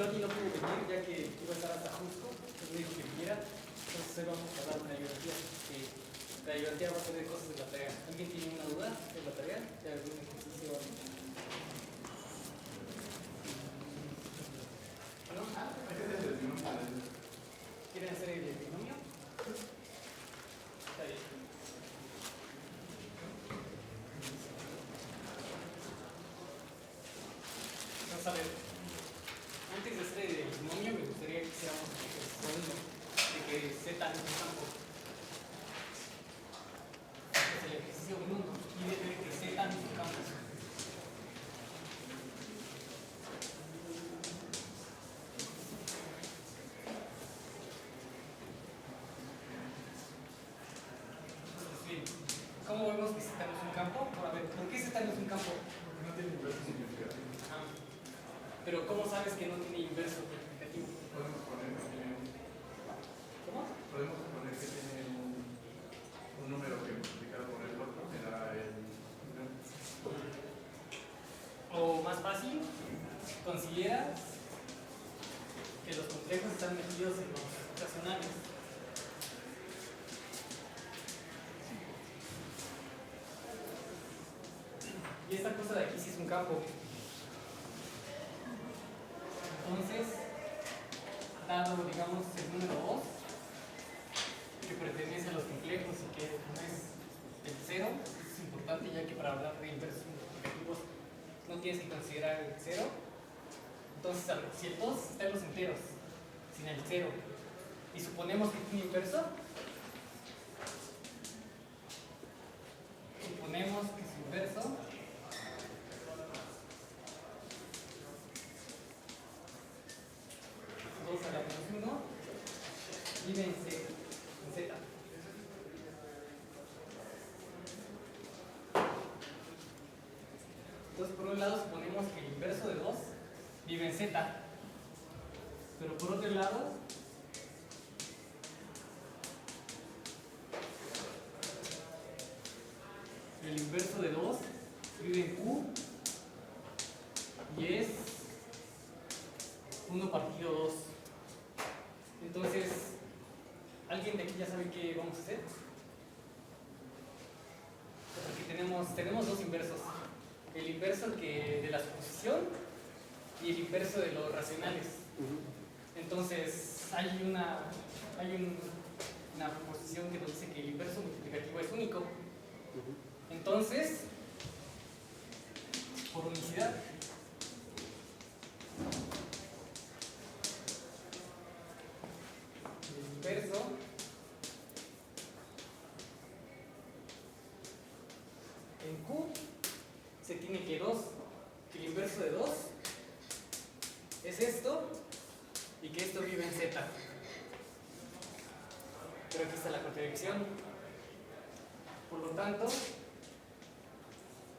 Floti no pudo venir ya que iba a estar hasta Jusco, entonces me dijo que viniera. Entonces hoy vamos a dar una biografía. La biografía va a ser de cosas de la tarea. ¿Alguien tiene una duda de la tarea? ¿De algún ejercicio o algo? ¿No? ¿Quieren hacer el binomio? Está bien. Vamos a ver. Antes de hacer el binomio me gustaría que hiciéramos el ejercicio 1 de que Z es un campo. Es el ejercicio 1 y de que Z es un campo. ¿Cómo vemos que Z no es un campo? A ver, ¿por qué Z no es un campo? Porque no tiene inverso significativo. Pero ¿cómo sabes que no tiene inverso significativo? Podemos poner que tiene ¿Cómo? Podemos suponer que tiene un número que multiplicado por el otro me da el. O más fácil, consideras que los complejos están metidos en los racionales. Y esta cosa de aquí sí es un campo. Entonces, dado, digamos, el número 2, que pertenece a los complejos y que no es el 0, es importante ya que para hablar de inversos multiplicativos no tienes que considerar el 0. Entonces, a ver, si el 2 está en los enteros, sin el 0, y suponemos que tiene inverso, suponemos que su inverso a la menos 1 vive en Z. Entonces, por un lado, suponemos que el inverso de 2 vive en Z. Pero por otro lado, el inverso de 2 vive en Q y es 1 partido 2. Entonces, ¿alguien de aquí ya sabe qué vamos a hacer? Porque tenemos dos inversos. El inverso de la suposición y el inverso de los racionales. Entonces, hay una proposición que nos dice que el inverso multiplicativo es único. Entonces, por unicidad, el inverso en Q se tiene que el inverso de 2 es esto y que esto vive en Z. Pero aquí está la contradicción. Por lo tanto,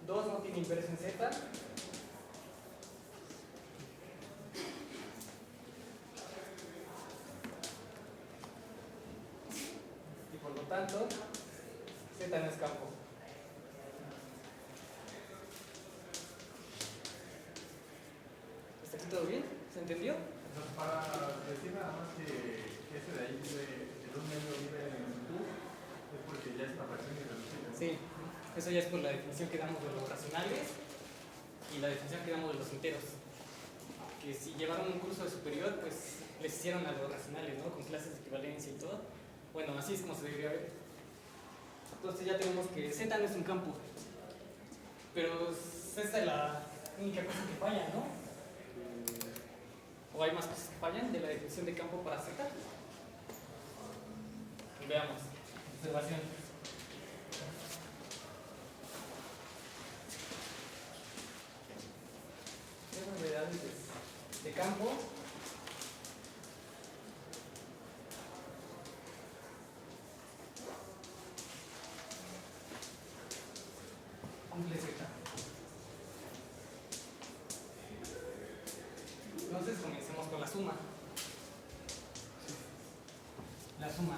2 no tiene inverso en Z. Y por lo tanto, Z no es campo. ¿Está aquí todo bien? ¿Se entendió? Entonces, para decir nada más que ese de ahí vive, el 1 medio vive en Q, es porque ya esta fracción es reducida. Sí, eso ya es por la definición que damos de los racionales y la definición que damos de los enteros. Que si llevaron un curso de superior, pues les hicieron a los racionales, ¿no? Con clases de equivalencia y todo. Bueno, así es como se debería ver. Entonces ya tenemos que Z no es un campo. Pero esta es la única cosa que falla, ¿no? ¿O hay más cosas que fallan de la definición de campo para Z? Veamos. Observación. ¿Qué propiedades de campo? Cumple Z. Entonces comencemos con la suma. La suma.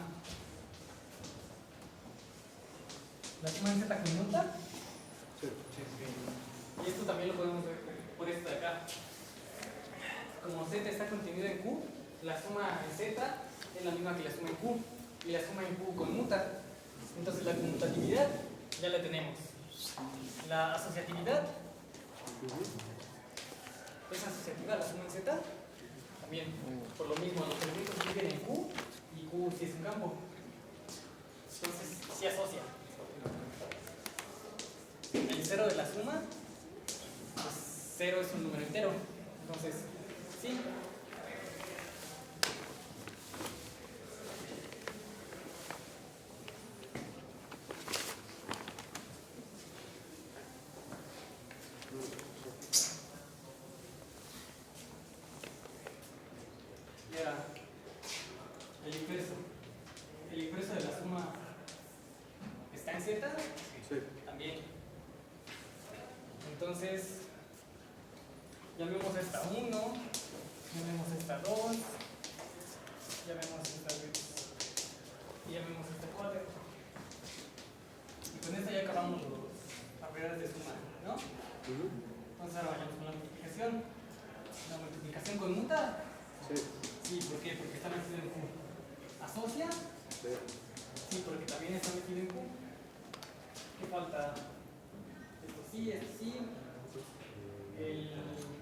¿La suma en Z conjunta? Sí. Y esto también lo podemos ver por esto de acá. como z está contenida en q, la suma en z es la misma que la suma en q, y la suma en q conmuta. Entonces la conmutatividad ya la tenemos. La asociatividad es asociativa a la suma en z, también, por lo mismo, los elementos viven en q, y q sí es un campo. Entonces, sí asocia. El cero de la suma, pues 0 es un número entero. Entonces, sí. Y ahora, el inverso. El inverso de la suma está en z, Sí. también. Entonces, llamemos esta 1, llamemos esta 2, llamemos esta 3 y llamemos esta 4. Y con esto ya acabamos los operadores de suma, ¿no? Entonces ahora vayamos con la multiplicación. La multiplicación conmuta. Sí. Sí, ¿por qué? Porque está metido en Q. ¿Asocia? Sí. Sí, porque también está metido en Q. ¿Qué falta? Esto sí, esto sí. El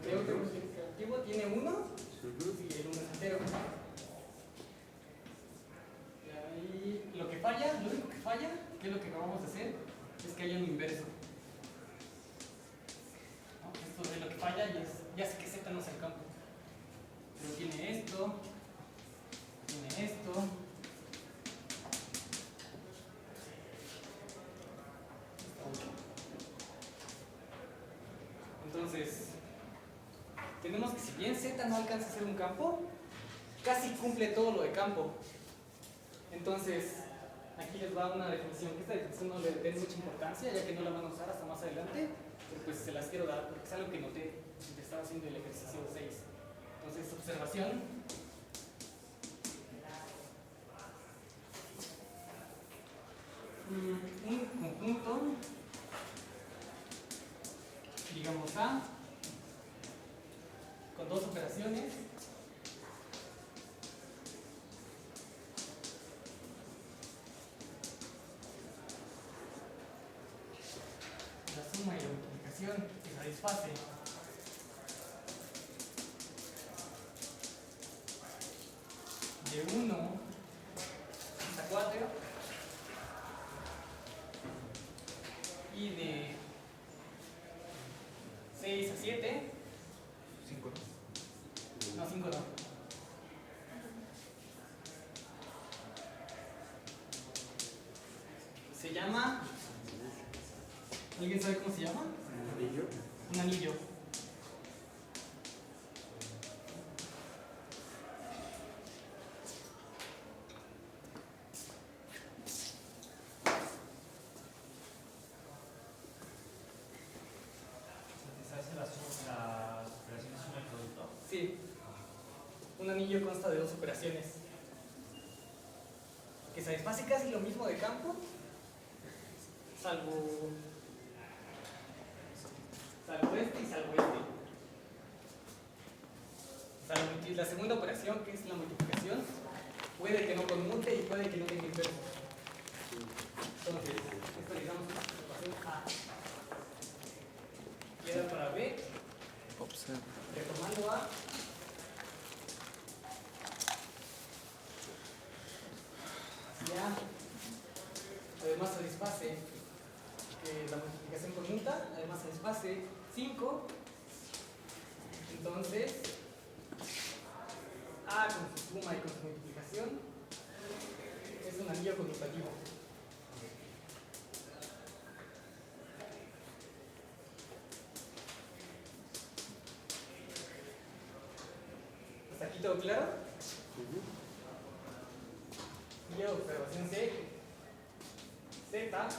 neutro multiplicativo tiene 1. Sí, el 1 es entero. Y ahí lo que falla, lo único que falla, que es lo que acabamos de hacer, es que haya un inverso. ¿No? Esto de lo que falla ya sé que Z no es el campo. Pero tiene esto, tiene esto. Entonces, tenemos que si bien Z no alcanza a ser un campo, casi cumple todo lo de campo. Entonces, aquí les va una definición, que esta definición no le den mucha importancia, ya que no la van a usar hasta más adelante, pero pues se las quiero dar porque es algo que noté mientras estaba haciendo el ejercicio 6. Entonces, observación. Un conjunto, digamos A, con dos operaciones, la suma y la multiplicación que satisface de 1 hasta 4 y de 6 a 7. 5. No, 5 no. Se llama. ¿Alguien sabe cómo se llama? Anillo. Un anillo. ¿Satisface las operaciones suma y producto? Sí. Un anillo consta de dos operaciones. Que satisface casi lo mismo de campo, salvo este y salvo este. La segunda operación, que es la multiplicación, puede que no conmute y puede que no tenga inverso. Entonces, esto le damos una operación A. Y ahora para B, retomando A, ya, además satisface la multiplicación conjunta, además satisface 5, entonces A con su suma y con su multiplicación es un anillo conmutativo. ¿Hasta aquí todo claro? Y observación C, Z,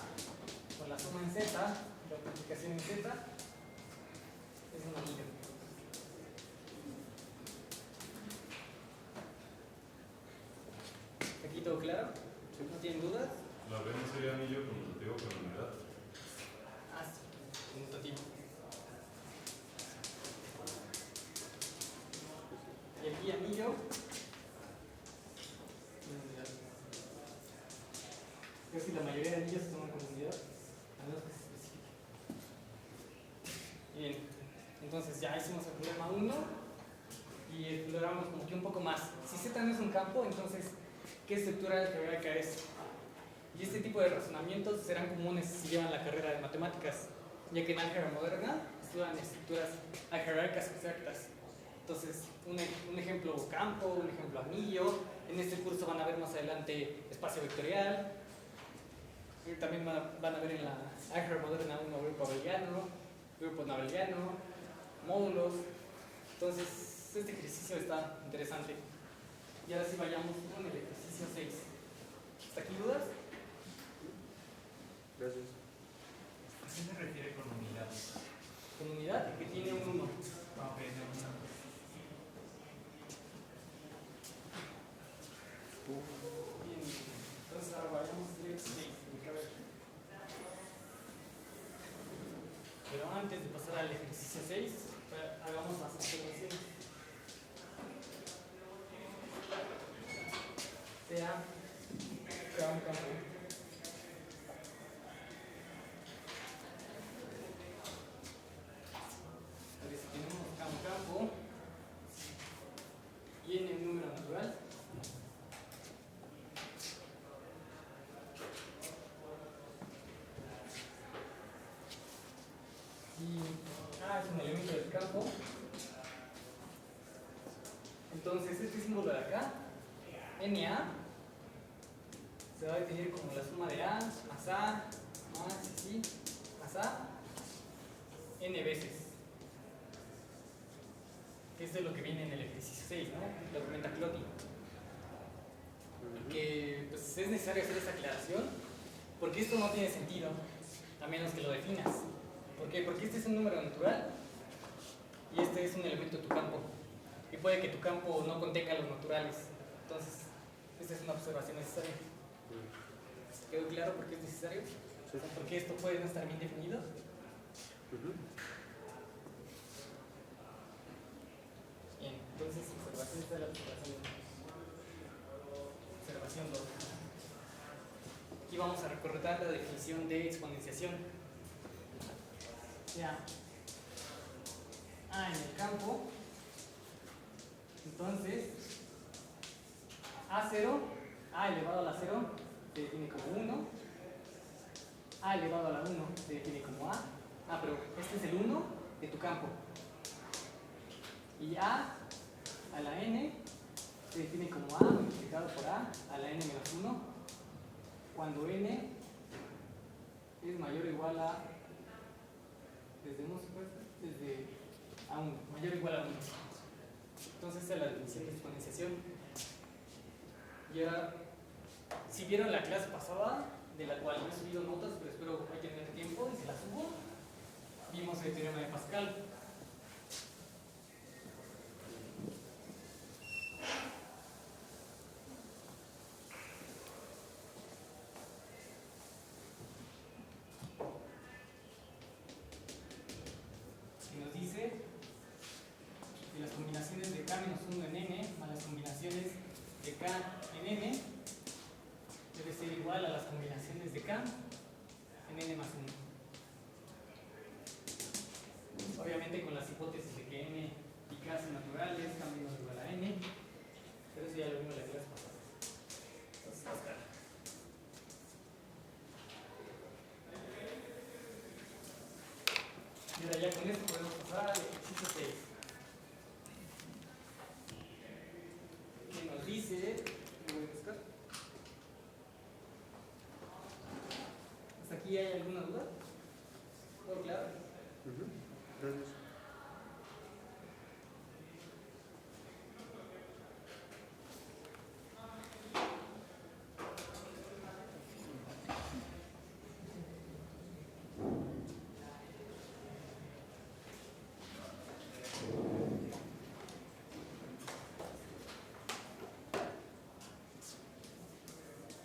con la suma en Z y la multiplicación en Z, es un anillo. ¿Aquí todo claro? ¿No tienen dudas? La B no sería anillo conmutativo con unidad. Ah, sí, conmutativo. aquí anillo. Casi la mayoría de anillos se toman como unidad, a menos que se especifique. Bien, entonces ya hicimos el problema 1 y exploramos como que un poco más. Si Z no es un campo, entonces, ¿qué estructura algebraica es? Y este tipo de razonamientos serán comunes si llevan la carrera de matemáticas, ya que en álgebra moderna estudian estructuras algebraicas abstractas. Entonces, un ejemplo campo, un ejemplo anillo. En este curso van a ver más adelante espacio vectorial. Y también van a ver en la álgebra moderna un grupo abeliano, módulos. Entonces, este ejercicio está interesante. Y ahora sí vayamos con el ejercicio 6. ¿Hasta aquí dudas? Gracias. ¿A qué se refiere con unidad? Con unidad que tiene un 1. Ah, ok, no, no. Bien, entonces ahora vayamos al 6. Pero antes de pasar al ejercicio 6, hagamos las observaciones. Sea un campo. Entonces, tenemos un campo y en el número natural. Es un elemento del campo. Entonces, este símbolo de acá, NA, se va a definir como la suma de A más A, más así, más A, N veces. Esto es lo que viene en el ejercicio 6, ¿no? Lo comenta Clotti. Y que pues, es necesario hacer esta aclaración, porque esto no tiene sentido, a menos que lo definas. ¿Por qué? Porque este es un número natural y este es un elemento de tu campo. Y puede que tu campo no contenga los naturales. Entonces, esta es una observación necesaria. ¿Quedó claro por qué es necesario? Sí. ¿Por qué esto puede no estar bien definido? Bien, entonces observación está la observación 2. Aquí vamos a recordar la definición de exponenciación. Ya. A en el campo. Entonces, A0, A elevado a la 0 se define como 1. A elevado a la 1 se define como A. Pero este es el 1 de tu campo. Y A a la N se define como A multiplicado por A la N menos 1. Cuando N es mayor o igual a, desde A1, mayor o igual a 1. Entonces esta es la definición de exponenciación. Y ahora, si vieron la clase pasada, de la cual no he subido notas, pero espero que haya tenido tiempo y se las subo, vimos el teorema de Pascal. Y nos dice que las combinaciones de K menos 1 en N más las combinaciones de K en N debe ser igual a las combinaciones de K en N más 1. Obviamente con las hipótesis de que N y K son naturales, K menos igual a N, pero eso ya lo vimos en la clase pasada. Entonces, Pascal. Y ahora ya con esto podemos pasar al ejercicio 6. Que nos dice, ¿lo voy a buscar? ¿Hasta aquí hay alguna duda? ¿Todo claro? Gracias.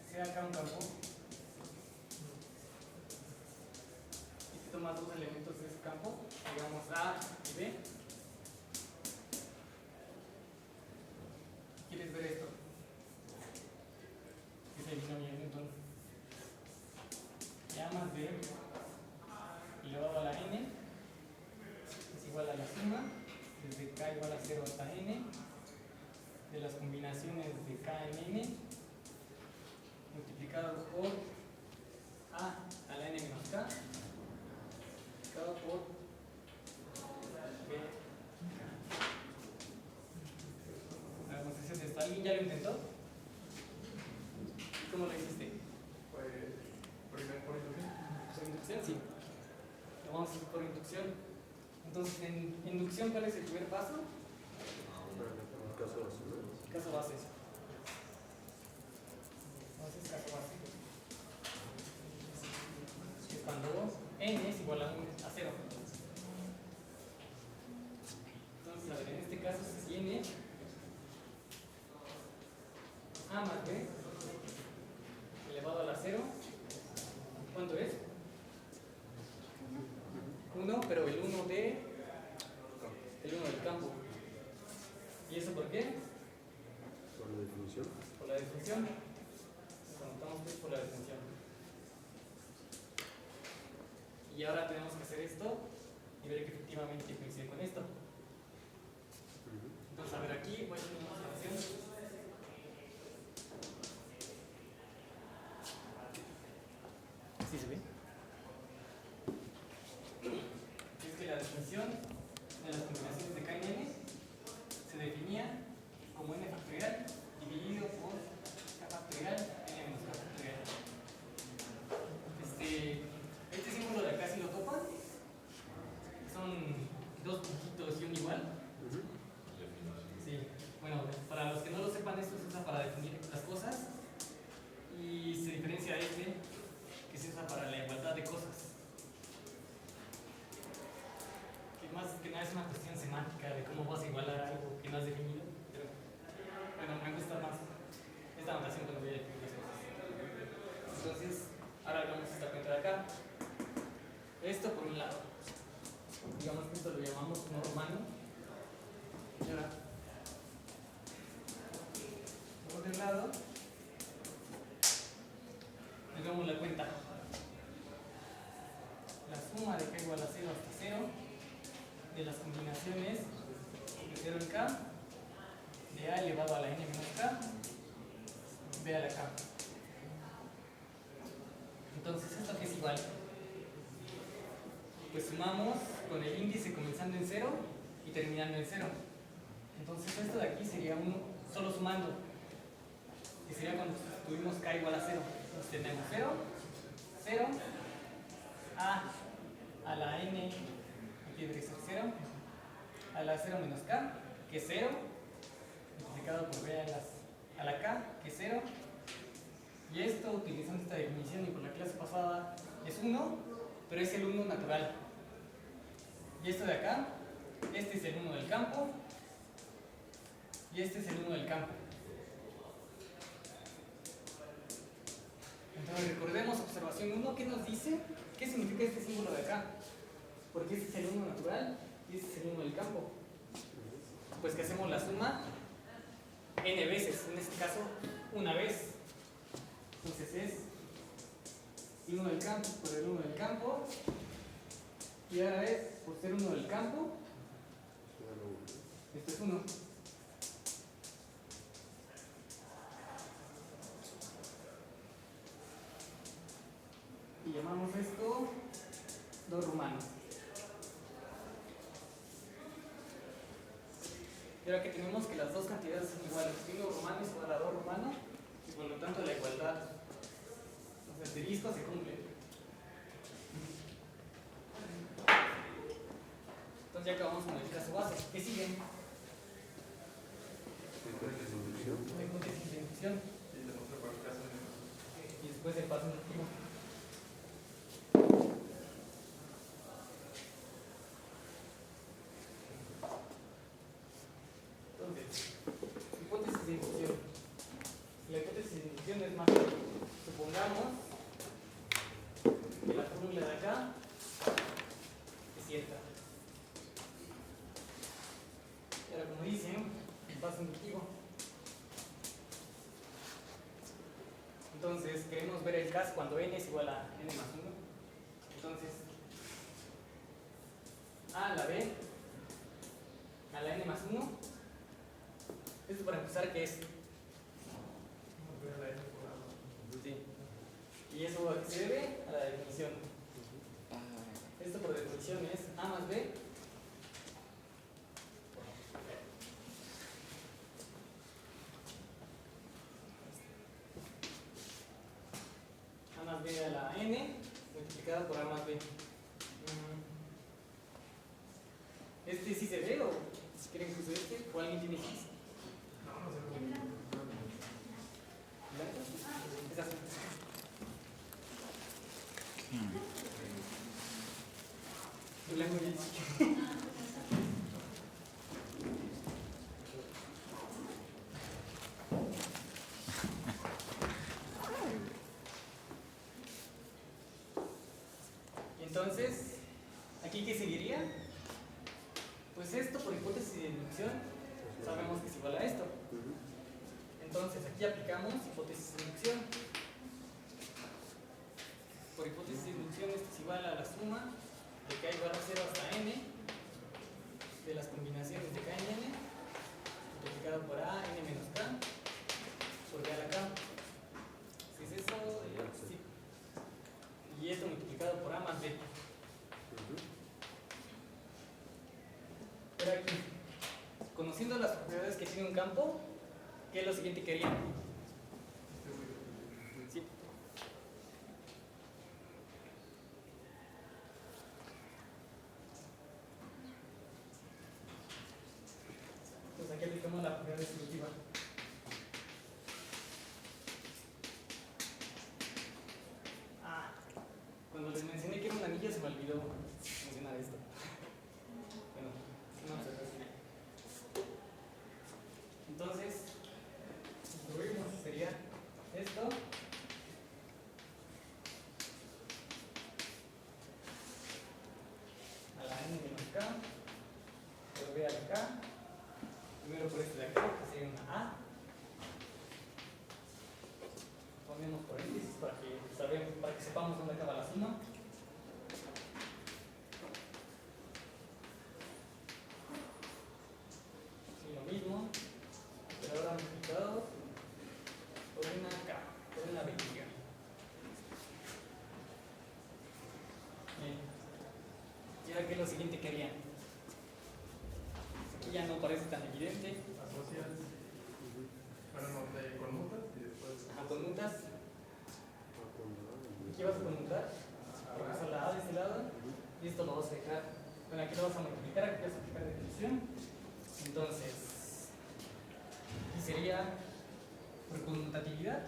Sea acá un campo. Y si tomas dos elementos de ese campo, digamos A y B. igual a 0 hasta n de las combinaciones de k en n multiplicado por a la n menos k multiplicado por b. La demostración de esto. ¿Alguien ya lo intentó? ¿Cómo lo hiciste? Pues, primero por inducción. ¿Por inducción? Sí. Lo vamos a hacer por inducción. Entonces, en inducción, ¿cuál es el primer paso? Caso base. Entonces, caso base. Es cuando n es igual a 0. Entonces, a ver, en este caso, si n a más b elevado a la 0, ¿cuánto es? 1, pero el 1 del campo. ¿Y eso por qué? Por la definición. Por la definición. Conocemos que es por la definición. Y ahora tenemos que hacer esto y ver que efectivamente coincide con esto. Entonces, a ver, aquí voy a hacer una observación. ¿Sí se ve? Es que la definición de las combinaciones de k en n se definía como n factorial dividido por k factorial n menos k factorial. Este símbolo de acá, ¿sí lo topan? Son dos puntitos y un igual. Sí. Bueno, para los que no lo sepan, esto se usa para definir las cosas y se diferencia de este que se usa para la igualdad de cosas. Que más que nada es una cuestión semántica de cómo vas a igualar algo que no has definido. Pero bueno, me gusta más esta notación cuando voy a definir las cosas. Entonces, ahora hagamos esta cuenta de acá. Esto por un lado. Digamos que esto lo llamamos no romano. Y ahora, por otro lado, hagamos la cuenta. La suma de k igual a 0 hasta 0 de las combinaciones de 0 en k, de a elevado a la n menos k, b a la k. Entonces, ¿esto qué es igual? Pues sumamos con el índice comenzando en 0 y terminando en 0. Entonces, esto de aquí sería uno solo sumando. Y sería cuando tuvimos k igual a 0. Entonces, tenemos 0, 0, a la n, aquí debería ser 0, a la 0 menos k, que es 0, multiplicado por b a la k, que es 0. Y esto, utilizando esta definición y por la clase pasada, es 1, pero es el 1 natural. Y esto de acá, este es el 1 del campo, y este es el 1 del campo. Entonces recordemos observación 1, ¿qué nos dice? ¿Qué significa este símbolo de acá? Porque este es el 1 natural y este es el 1 del campo. Pues que hacemos la suma n veces, en este caso una vez. Entonces es el 1 del campo por el 1 del campo, y ahora es por ser 1 del campo, esto es 1. Y llamamos esto 2 romanos. Y ahora que tenemos que las dos cantidades son iguales, 1 romano es igual a 2 romano, y por lo tanto la igualdad, los asteriscos se cumplen. Entonces ya acabamos con el caso base. ¿Qué sigue? La hipótesis de inducción. Y demuestra por el caso de Y después el paso inductivo. Entonces, hipótesis de inducción. La hipótesis de inducción es más fácil. Supongamos que la fórmula de acá es cierta. Y ahora, como dicen, el paso inductivo. Entonces, queremos ver el caso cuando n es igual a n más 1. Entonces, a a la b a la n más 1. Esto para empezar, ¿qué es? Vamos a ver la N por A. Sí. ¿Y eso a qué se debe? A la definición. Esto por definición es A más B. A más B a la n multiplicado por A más B. ¿Este sí se ve o si quieren que use este? ¿O alguien tiene X? No, no sé cómo. ¿Blanco? Es azul. El blanco ya chiquito. Y entonces, ¿aquí qué seguiría? Pues esto por hipótesis de deducción sabemos que es igual a esto. Entonces aquí aplicamos hipótesis de deducción. Por hipótesis de deducción esto es igual a la suma de k igual a 0 hasta n de las combinaciones de k en n multiplicado por a n menos k por b a la k. Si es eso, sí. Y esto multiplicado por a más b. Pero aquí, conociendo las propiedades que tiene un campo, ¿qué es lo siguiente que harían? Sí. Entonces aquí aplicamos la propiedad distributiva. Cuando les mencioné que era un anillo se me olvidó mencionar esto. Bueno, vamos a ver. Entonces, distribuimos, sería esto. A la n menos k, por b a la k. Primero por este de acá, que sería una a. Ponemos paréntesis para que sepamos dónde acaba la suma. Y lo mismo, pero ahora multiplicado por una k, por una vejiga. Bien. Y ahora, ¿qué es lo siguiente que harían? Aquí ya no parece tan evidente. Asocias. Bueno, no, te conmutas y después. A conmutas. Aquí vas a conmutar. Vas a la a de este lado. Y esto lo vas a dejar. Bueno, aquí lo vas a multiplicar, aquí vas a aplicar definición. Entonces, aquí sería por conmutatividad.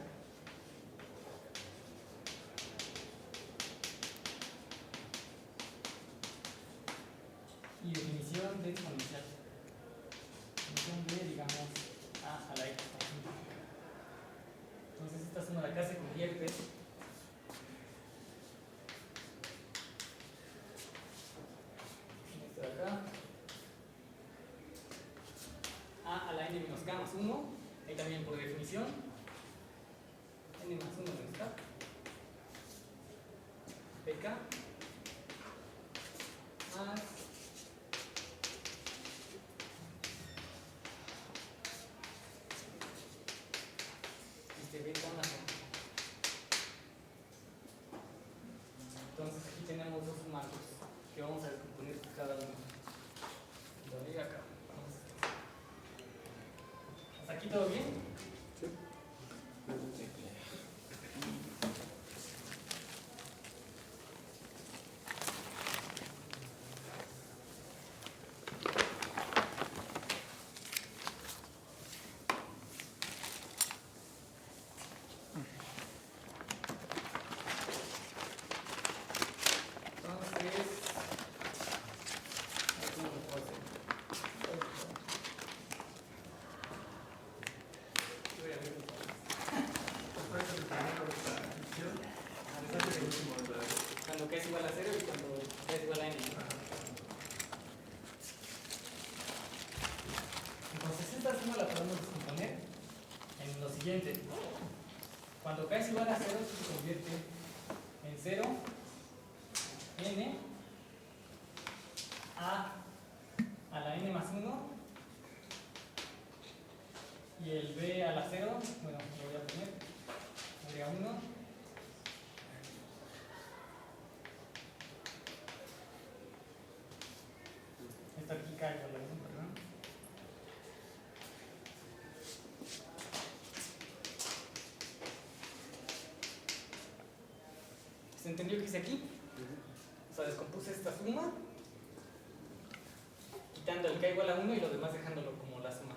Y definición de exponencial. Definición de, digamos, a la x. Entonces, esta suma de acá se convierte en esto de acá. A la n menos k más 1. Ahí también por definición. N más 1 menos k. Pk. Más beta más 1. Entonces aquí tenemos dos sumados que vamos a descomponer cada uno. Lo diga acá. ¿Hasta aquí todo bien? Sí. Cuando k es igual a 0 y cuando k es igual a n. Entonces esta suma la podemos descomponer en lo siguiente. Cuando k es igual a 0 se convierte en 0 n a la n más 1 Y el b a la 0, bueno, lo voy a poner, agrega 1. Esto aquí cae igual a 1, perdón. ¿Se entendió qué hice aquí? O sea, descompuse esta suma, quitando el k igual a 1 y lo demás dejándolo como la suma.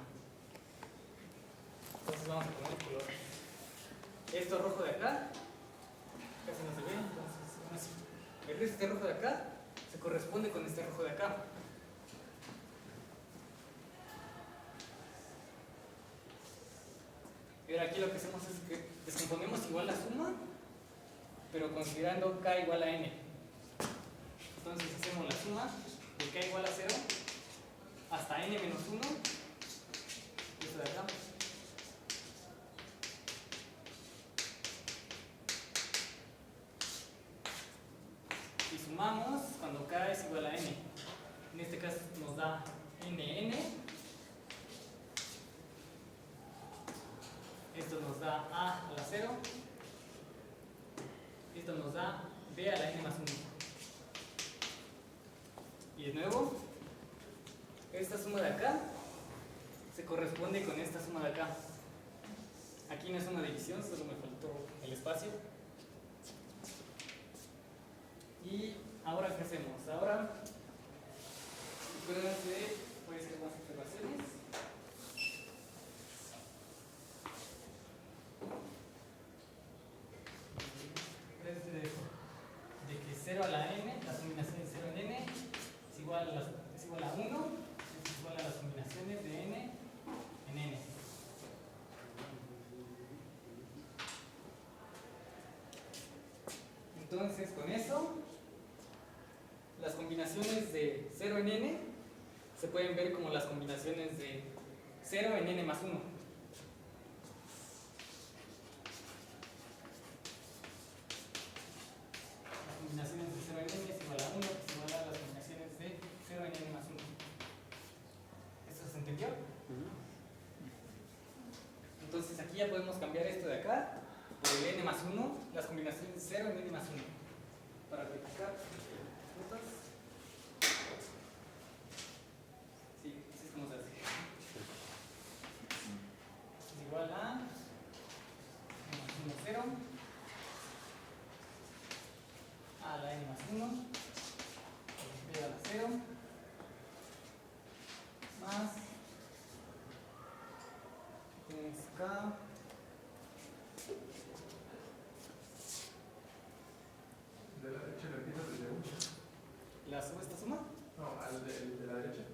Entonces vamos a poner el color. Esto rojo de acá, casi no se ve, entonces así. El resto de este rojo de acá se corresponde con este rojo de acá. Y ahora aquí lo que hacemos es que descomponemos igual la suma, pero considerando k igual a n. Entonces hacemos la suma de k igual a 0 hasta n menos 1, esto de acá. Y sumamos cuando k es igual a n. En este caso nos da nn. Esto nos da a la 0. Esto nos da b a la n más 1. Y de nuevo, esta suma de acá se corresponde con esta suma de acá. Aquí no es una división, solo me faltó el espacio. Y ahora, ¿qué hacemos? Ahora, acuérdense, voy a hacer más observaciones. Acuérdense de esto, de que 0 a la n, las combinaciones de 0 en n, es igual a 1, es igual a las combinaciones de n en n. Entonces, con eso, las combinaciones de 0 en n se pueden ver como las combinaciones de 0 en n más 1. Las combinaciones de 0 en n es igual a 1, que es igual a las combinaciones de 0 en n más 1. ¿Eso se entendió? Entonces aquí ya podemos cambiar esto de acá por el n más 1, las combinaciones de 0 en n más 1. Para verificar frutas. Sí, así es como se hace. Es igual a menos 1, 0. A la n más 1. B a la 0. Más. Tienes acá. De la derecha lo empiezas desde 1. ¿La suma esta suma? No, al de la derecha.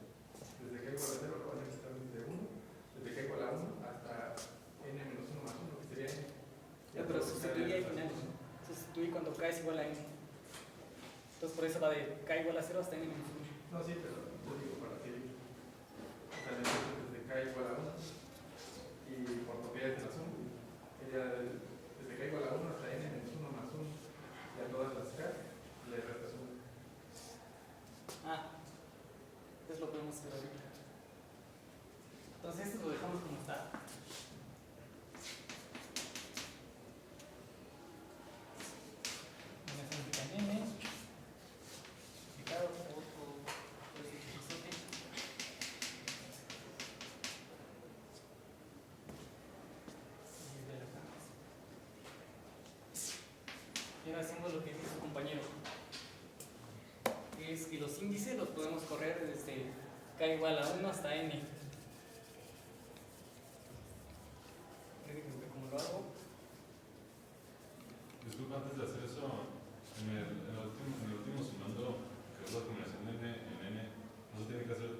Desde k igual a 0 lo vas a empezar desde 1. Desde k igual a 1 hasta n menos 1 más 1, que sería n. Ya, pero sustituí al final. Sustituí cuando k es igual a n. Entonces por eso va de k igual a 0 hasta n menos 1. No, sí, pero yo digo para que. O sea, le empiezas desde k igual a 1. Y por propiedades de la suma. Desde k igual a 1 hasta n menos 1 más 1. Y a todas las k le restas 1. Ah, entonces lo podemos hacer ahorita. Entonces esto lo dejamos como está. Una significa n, multiplicado por este chiquizote. Y ahora hacemos lo que dice su compañero. Es que los índices los podemos correr desde k igual a 1 hasta n. ¿Cómo lo hago? Disculpa, antes de hacer eso, en el último sumando, que es la combinación de n en n, no se tiene que hacer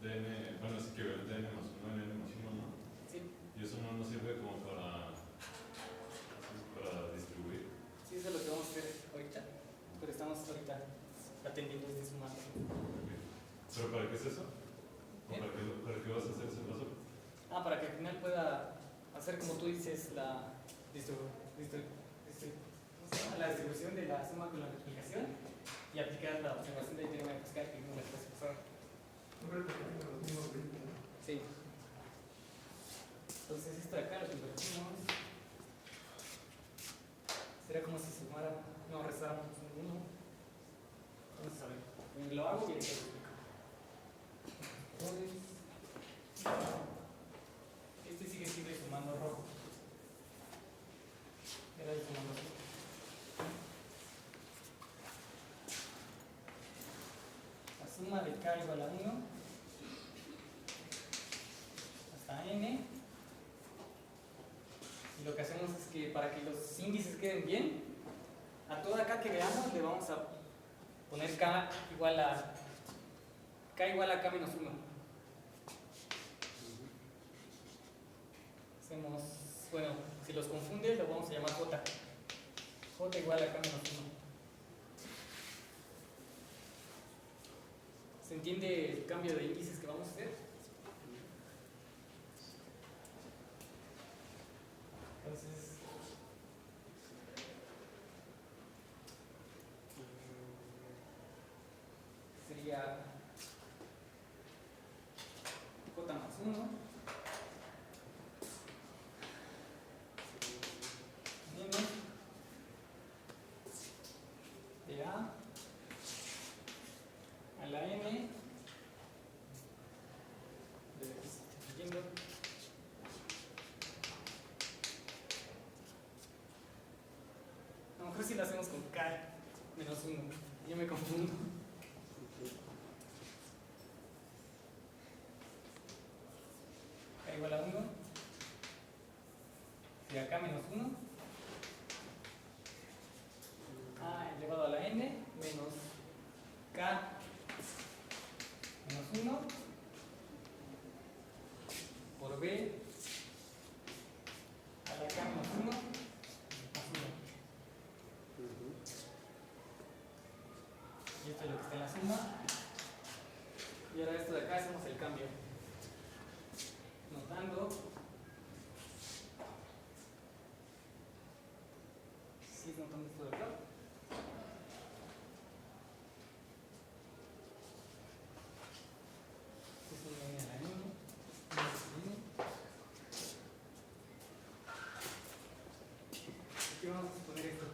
dn, bueno, sí que ver dn más 1 en n más 1, ¿no? Sí, Y eso no nos sirve como para distribuir. sí, eso es lo que vamos a hacer ahorita. Pero estamos ahorita atendiendo este sumando. ¿Pero para qué es eso? ¿O para qué vas a hacer ese paso? Ah, para que al final pueda hacer como tú dices la distribución de la suma con la multiplicación y aplicar la observación de teorema de Pascal que vimos la clase pasada. No creo que tengan los mismos ritmos. Sí. Entonces esto de acá lo convertimos. Será como si sumara, no, restáramos un 1. Entonces, a ver, lo hago y ahí te lo explico. Este sigue siendo sumando rojo. Era el sumando rojo. La suma de k igual a 1 hasta n. Y lo que hacemos es que para que los índices queden bien, a toda k que veamos le vamos a poner k igual a k menos 1. Hacemos, bueno, si los confunde lo vamos a llamar j. J igual a k menos 1. ¿Se entiende el cambio de índices que vamos a hacer? Entonces, sería j más 1 menos de a la n siguiendo a lo mejor si lo hacemos con k menos 1 yo me confundo. K igual a 1 de acá menos 1 a elevado a la n menos k menos 1 por b a la k menos 1 más 1. Y esto es lo que está en la suma. Y ahora esto de acá hacemos el cambio. Nos dando ¿sí notando esto de acá? Esto es una a la n aquí vamos a poner esto.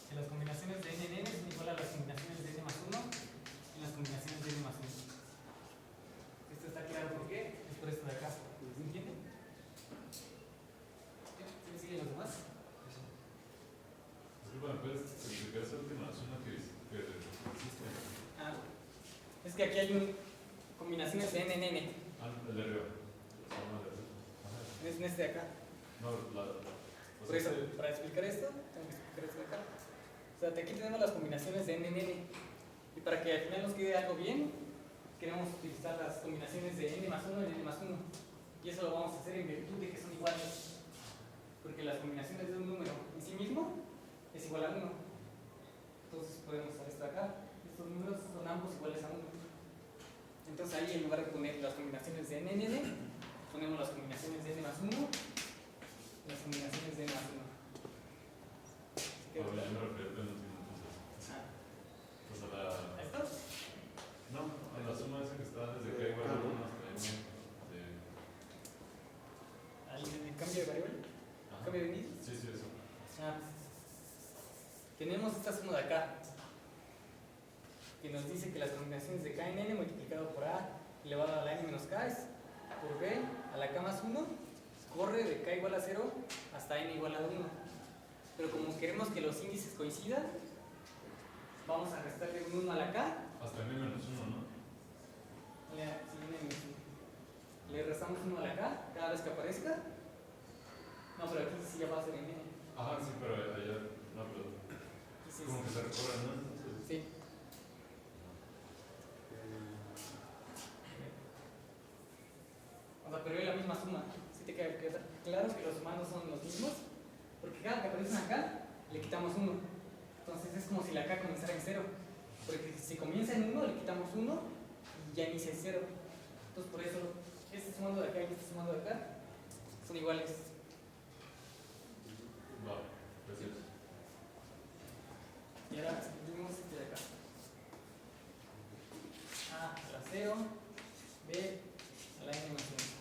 Que las combinaciones de n en n son igual a las combinaciones de n más 1 en las combinaciones de n más 1. Esto está claro por qué, es por esto de acá. ¿Se entiende? ¿Sí me siguen los demás? Disculpa, ¿puedes explicar esa última suma que hiciste? Ah, es que aquí hay combinaciones de n en n. Ah, el de arriba. La suma de arriba. Ajá. Es en este de acá. No, Por eso, para explicar esto, tengo que explicar esto de acá. O sea, aquí tenemos las combinaciones de n en n. Y para que al final nos quede algo bien, queremos utilizar las combinaciones de n más 1 en n más 1. Y eso lo vamos a hacer en virtud de que son iguales. Porque las combinaciones de un número en sí mismo es igual a 1. Entonces podemos usar esto acá. Estos números son ambos iguales a 1. Entonces ahí en lugar de poner las combinaciones de n en n, ponemos las combinaciones de n más 1 y las combinaciones de n más 1. Yo me refiero a entonces. Pues a la. ¿A esto? No, a la suma esa que está desde k igual a 1 hasta n. ¿Al cambio de variable? Ajá. ¿Cambio de índice? Sí, sí, eso. Tenemos esta suma de acá que nos dice que las combinaciones de k en n multiplicado por a elevado a la n menos k es por b a la k más 1 corre de k igual a 0 hasta n igual a 1. Pero como queremos que los índices coincidan, vamos a restarle un 1 a la k. Hasta n menos 1, ¿no? Le restamos 1 a la k cada vez que aparezca. No, pero aquí sí ya va a ser en n. Ajá, sí, pero allá. No, pero. Sí, Como que se recorren, ¿no? Entonces. sí. O sea, pero es la misma suma. ¿Sí te queda claro que los sumandos son los mismos? Porque cada que aparece una k, le quitamos 1. Entonces es como si la k comenzara en 0. Porque si comienza en 1, le quitamos 1 y ya inicia en 0. Entonces por eso este sumando de acá y este sumando de acá son iguales. Va, gracias. Y ahora escribimos este de acá. A a la 0, B a la n más 1.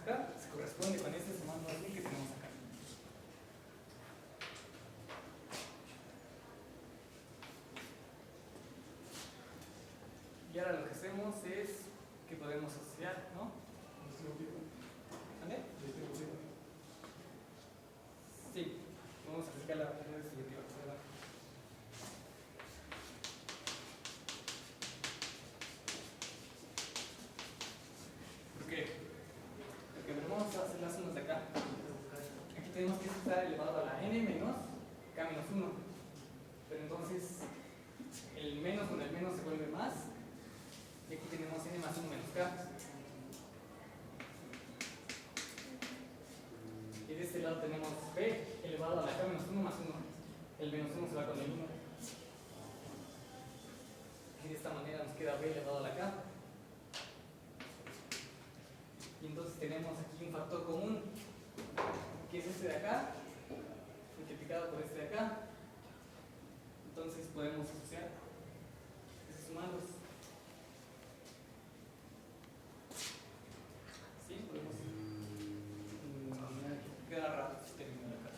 acá se corresponde con este sumando aquí que tenemos acá. Y ahora lo que hacemos es que podemos asociar, ¿no? ¿Vale? Sí, vamos a aplicar la manera distributiva. ¿Verdad? ¿Por qué? Porque vamos a hacer las sumas de acá. Aquí tenemos que estar elevado a la n menos k menos 1. Pero entonces el menos con el menos se vuelve más. Y aquí tenemos n más 1 menos k. Y de este lado tenemos b elevado a la k menos 1 más 1. El menos 1 se va con el 1. Y de esta manera nos queda b elevado a la k. Y entonces tenemos aquí un factor común, que es este de acá, multiplicado por este de acá. Entonces podemos asociar esos sumandos. ¿Sí? Podemos quedar rápido este término de acá.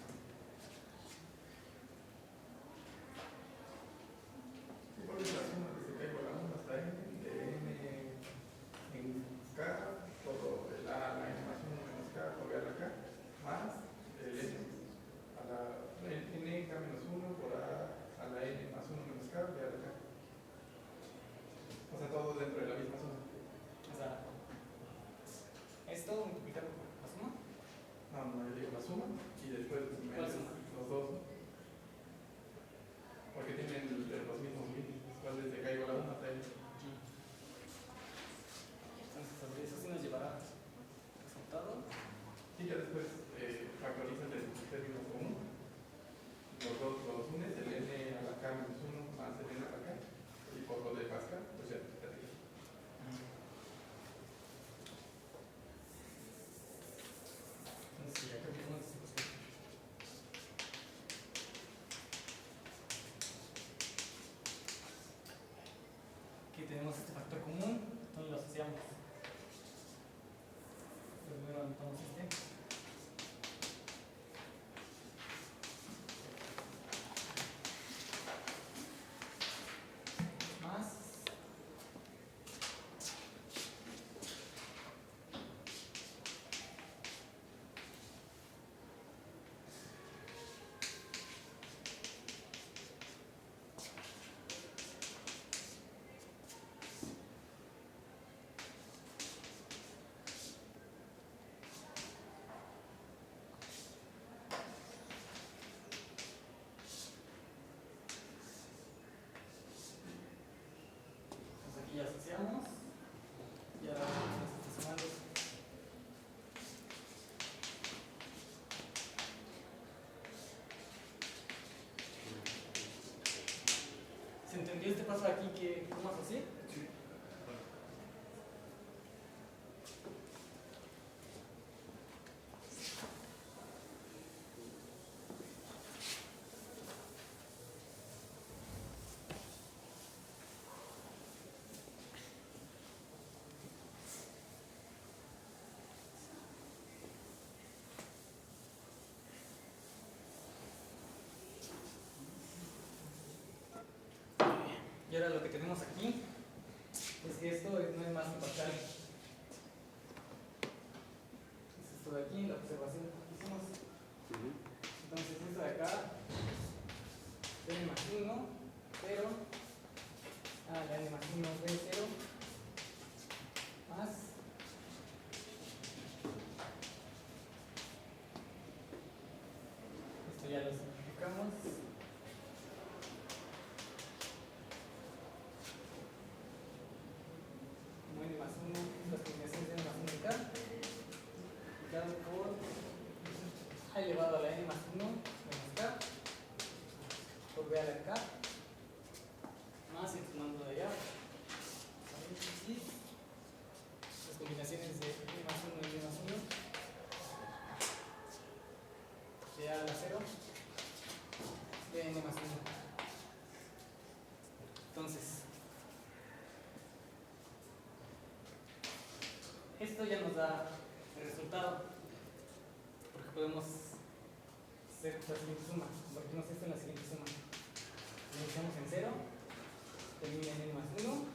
¿Cuál es la suma que se cae igual a 1 hasta n de n en k por el a a la n más 1 menos k por b a la k más el n a la n k menos 1 por a la n más 1 menos k b a la k? O sea, todo dentro de la misma suma. O sea, esto multiplicado por la suma. No, yo digo la suma y después ¿Cuál suma? los dos. Porque tienen los mismos límites. ¿Cuál es de k igual a 1 hasta n? Entonces sobre eso sí nos llevará resultado. Y ya después factorizas el término común. Los dos los unes, el n a la k menos 1 más el n a la k. Y por lo de Pascal, pues ya te rinde. Entonces ya creo que no es posible. Aquí tenemos este factor común, entonces lo asociamos. Primero anotamos este. Más. Entonces aquí ya asociamos. Y ahora vamos a estar sumando. ¿Se entendió este paso aquí que cómo asocié? Sí. Y ahora lo que tenemos aquí es que esto no es más que Pascal. Es esto de aquí, la observación que hicimos. Entonces esto de acá, n más 1, 0. La n más 1 b 0. Más. Esto ya lo simplificamos. Como n más 1, las combinaciones de n más 1 acá, multiplicado por a elevado a la n más 1 menos k, por b a la k, más el sumando de allá, paréntesis, las combinaciones de n más 1 y n más 1, de a la 0, de n más 1. Entonces, esto ya nos da el resultado. resultado. Porque podemos hacer la siguiente suma, convertimos esto en la siguiente suma. Iniciamos en 0, termina en n más 1.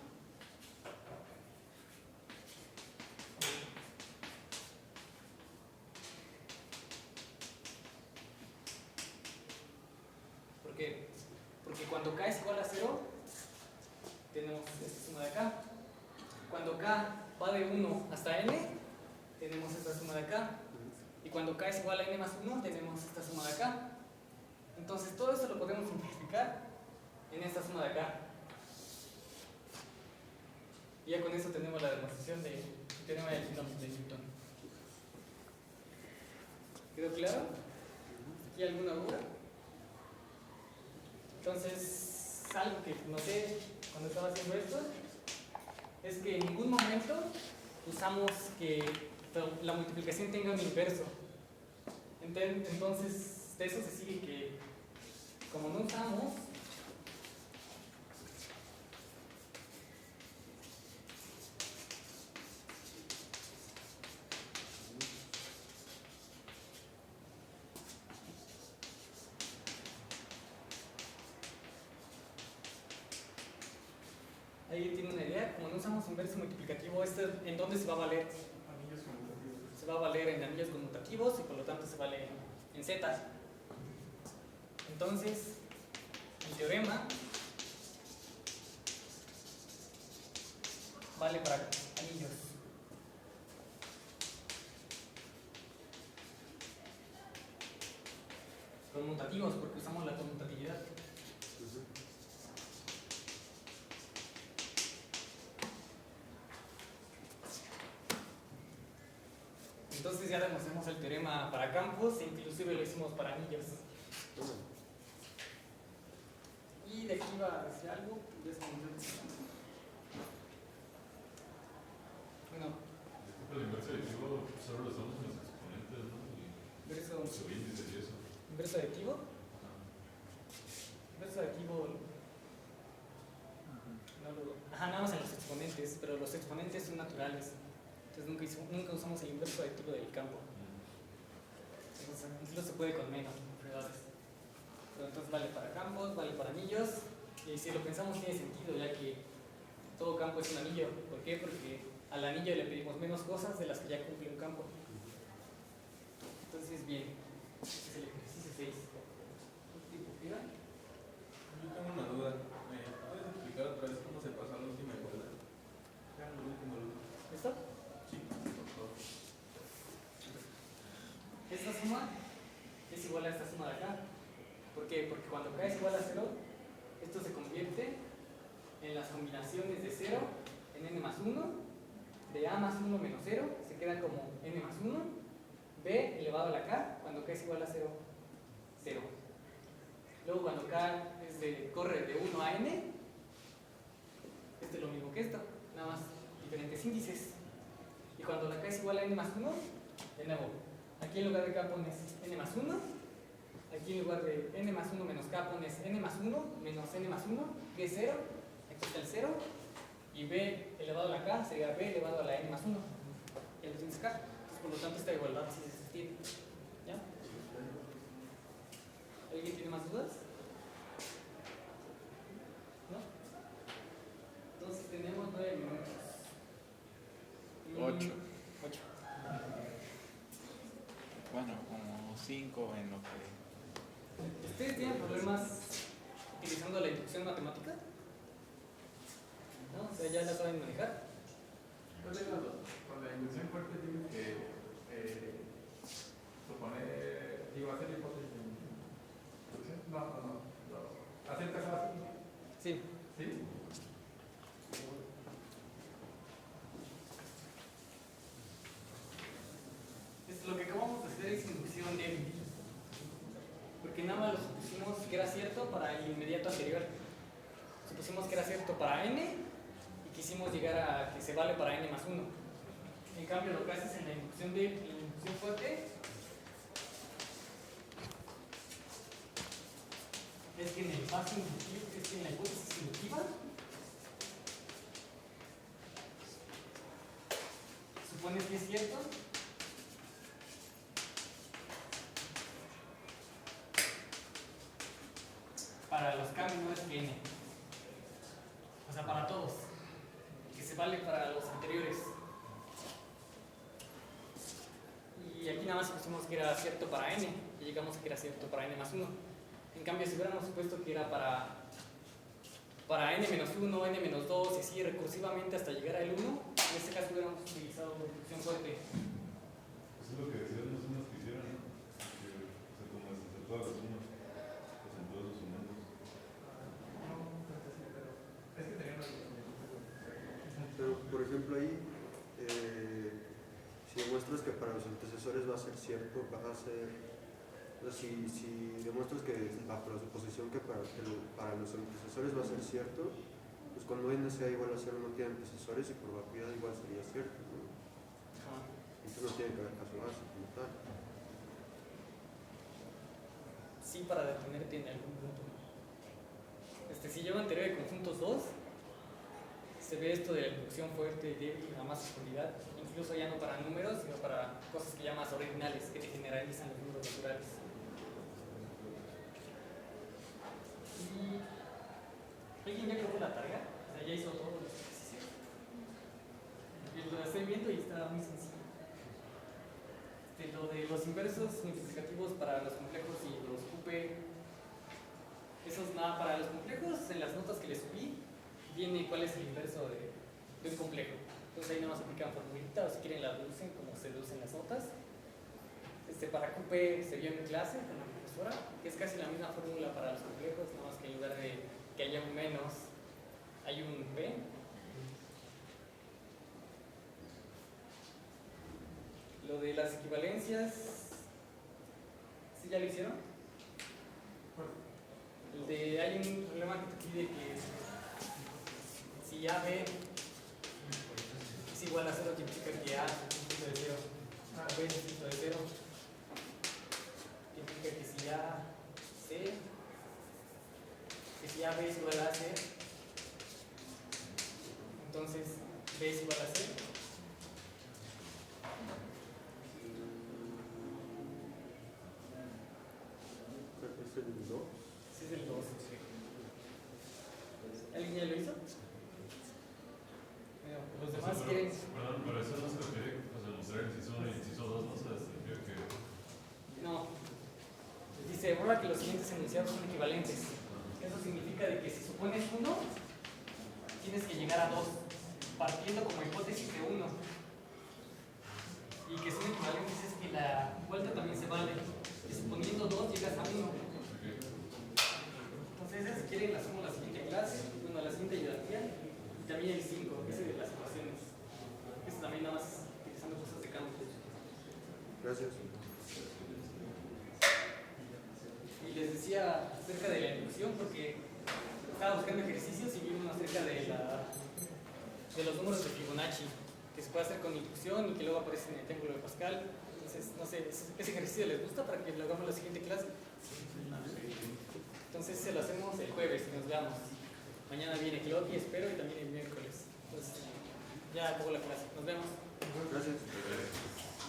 ¿Por qué? Porque cuando k es igual a 0, tenemos esta suma de acá. Cuando k va de 1 hasta n, tenemos esta suma de acá. Y cuando k es igual a n más 1, tenemos esta suma de acá. Entonces todo esto lo podemos simplificar en esta suma de acá. Y ya con eso tenemos la demostración del teorema del binomio de Newton. ¿Quedó claro? ¿Aquí alguna duda? Entonces, algo que noté cuando estaba haciendo esto es que en ningún momento usamos que la multiplicación tenga un inverso. Entonces, de eso se sigue que, como no usamos, ahí tiene una idea, como no usamos inverso multiplicativo, ¿en dónde se va a valer? Anillos conmutativos. Se va a valer en anillos conmutativos y por lo tanto se vale en zetas. Entonces, el teorema vale para anillos. Conmutativos, porque usamos la conmutatividad. Entonces ya demostramos el teorema para campos e inclusive lo hicimos para anillos. Y de aquí iba a decir algo. Bueno, El inverso aditivo solo lo usamos en los exponentes, ¿no? Y su índice y eso. inverso aditivo. Inverso aditivo. Nada más en los exponentes, pero los exponentes son naturales. Entonces nunca usamos el inverso aditivo del campo. Entonces, incluso se puede con menos propiedades. Pero entonces vale para campos, vale para anillos. Y si lo pensamos tiene sentido, ya que todo campo es un anillo. ¿Por qué? Porque al anillo le pedimos menos cosas de las que ya cumple un campo. Entonces, bien, este es el ejercicio 6. ¿Tipo fila? Yo tengo una duda. ¿Me puedes explicar otra vez cómo se pasó a la última igualdad? Ya, lo último. ¿Esto? Sí, por favor. Esta suma es igual a esta suma de acá. ¿Por qué? Porque cuando k es igual a 0, esto se convierte en las combinaciones de 0 en n más 1, de a más 1 menos 0, se queda como n más 1, b elevado a la k, cuando k es igual a 0, 0. Luego cuando k corre de 1 a n, esto es lo mismo que esto, nada más diferentes índices. Y cuando la k es igual a n más 1, de nuevo, aquí en lugar de k pones n más 1, aquí en lugar de n más 1 menos k pones n más 1 menos n más 1, que es 0, aquí está el 0, y b elevado a la k sería b elevado a la n más 1, y lo tienes acá. Entonces, por lo tanto, esta igualdad sí se sostiene. ¿Ya? ¿Alguien tiene más dudas? ¿No? Entonces tenemos 9 minutos. 8. 8. Bueno, como 5 en lo que... ¿Ustedes tienen problemas utilizando la inducción matemática? ¿No? O sea, ya la saben manejar. Con la inducción fuerte tienes que suponer, hacer hipótesis de inducción. No. ¿Hacer caso así? Sí. ¿Sí? Lo que acabamos de hacer es inducción débil. Porque nada más lo supusimos que era cierto para el inmediato anterior. Supusimos que era cierto para n y quisimos llegar a que se vale para n más 1. En cambio, lo que haces en la inducción débil y en la inducción fuerte es que en el paso inductivo, es que en la hipótesis inductiva supones que es cierto para los k menores que n. O sea, para todos. Que se vale para los anteriores. Y aquí nada más pusimos que era cierto para n. Y llegamos a que era cierto para n más 1. En cambio, si hubiéramos supuesto que era para n menos 1, n menos 2 y así recursivamente hasta llegar al 1, en este caso hubiéramos utilizado reducción fuerte. Eso es lo que decían los sumas que hicieron, ¿no? Que, o sea, como deshacer todas las sumas, pues en todos los sumandos. Es que tenía una. Pero, por ejemplo, ahí, si demuestras que para los antecesores va a ser cierto, va a ser. O sea, si demuestras que bajo la suposición que para los antecesores va a ser cierto, pues cuando n sea igual a 0 no tiene antecesores y por propiedad igual sería cierto, ¿no? Entonces no tiene que haber caso base como tal. Sí, para detenerte en algún punto. Si llevan teoría de conjuntos 2, se ve esto de la inducción fuerte y débil a más profundidad, incluso ya no para números, sino para cosas que llamas ordinales, que te generalizan los números naturales. Y ¿alguien ya acabó la tarea? O sea, ya hizo todos los ejercicios. Lo estoy viendo y está muy sencillo. Lo de los inversos multiplicativos para los complejos y los QP, eso es nada para los complejos. En las notas que les subí viene cuál es el inverso de un complejo. Entonces ahí nada más aplican formulita, o si quieren la deducen como se deducen las notas. Para QP se vio en clase con la profesora, que es casi la misma fórmula para los complejos, nada más que en lugar de que haya un menos, hay un B. Lo de las equivalencias, ¿sí ya lo hicieron? Hay un problema que te pide que si AB es igual a 0, significa que A es un punto de 0, B es un punto de 0. Significa que si AB es igual a C, entonces B es igual a C. ¿Es el 2? Sí, es el 2. ¿Alguien ya lo hizo? Los demás quieren. Perdón, pero eso no se refiere a demostrar el inciso 1 y el inciso 2, no se refiere que. No. Dice, prueba que los siguientes enunciados son equivalentes. Eso significa de que si supones 1, tienes que llegar a 2, partiendo como hipótesis de 1. Y que son equivalentes es que la vuelta también se vale. Y suponiendo 2, llegas a 1. Entonces, si quieren, la sumo a la siguiente clase, bueno, a la siguiente ayudatía, y también el 5, ese de las ecuaciones. Eso también nada más utilizando cosas de campo. Gracias. Y les decía acerca de la inducción porque estaba buscando ejercicios y vi uno acerca de los números de Fibonacci que se puede hacer con inducción y que luego aparecen en el triángulo de Pascal. Entonces, no sé, ¿ese ejercicio les gusta para que lo hagamos en la siguiente clase? Entonces se lo hacemos el jueves y nos veamos. Mañana viene Claudia, espero, y también el miércoles. Entonces ya acabó la clase. Nos vemos.